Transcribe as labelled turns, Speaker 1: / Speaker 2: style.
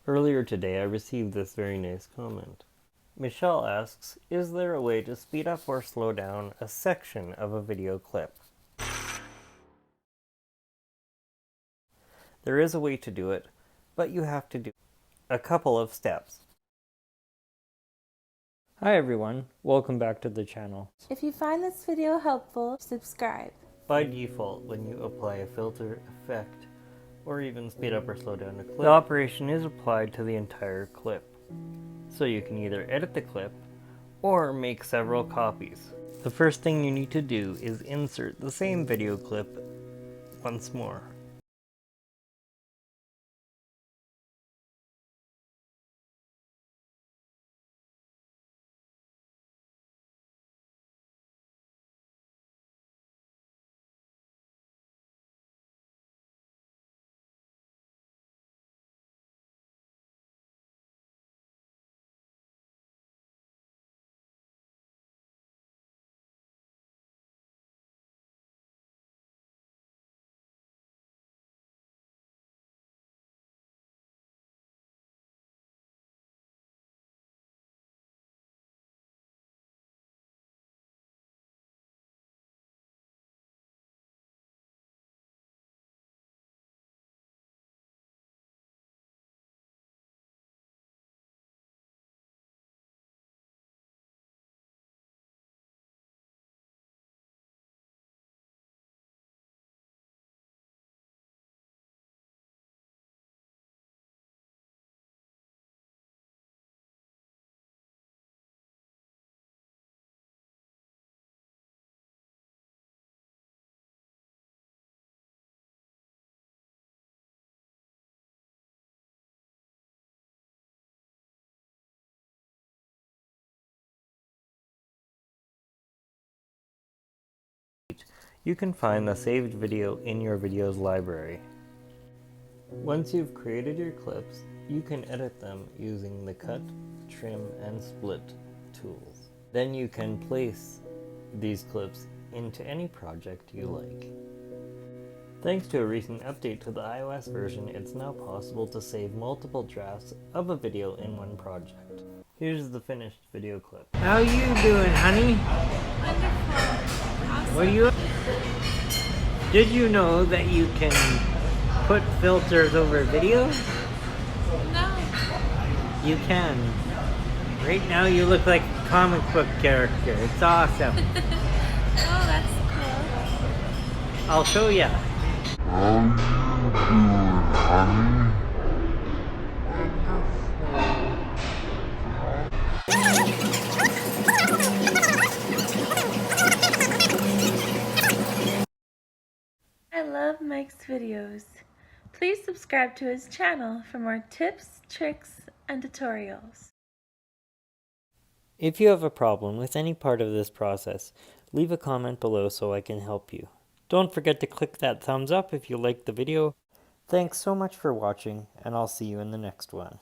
Speaker 1: Earlier today I received this very nice comment. Michelle asks, is there a way to speed up or slow down a section of a video clip? There is a way to do it, but you have to do a couple of steps. Hi everyone, welcome back to the channel.
Speaker 2: If you find this video helpful, subscribe.
Speaker 1: By default, when you apply a filter, effect, or even speed up or slow down a clip, the operation is applied to the entire clip. So you can either edit the clip or make several copies. The first thing you need to do is insert the same video clip once more. You can find the saved video in your videos library. Once you've created your clips, you can edit them using the cut, trim, and split tools. Then you can place these clips into any project you like. Thanks to a recent update to the iOS version, it's now possible to save multiple drafts of a video in one project. Here's the finished video clip.
Speaker 3: How you doing, honey?
Speaker 2: Wonderful.
Speaker 3: What are you? Did you know that you can put filters over videos?
Speaker 2: No.
Speaker 3: You can. Right now you look like a comic book character. It's awesome.
Speaker 2: Oh, that's cool.
Speaker 3: I'll show ya.
Speaker 4: How you doing, honey?
Speaker 2: I love Mike's videos. Please subscribe to his channel for more tips, tricks, and tutorials.
Speaker 1: If you have a problem with any part of this process, leave a comment below so I can help you. Don't forget to click that thumbs up if you liked the video. Thanks so much for watching, and I'll see you in the next one.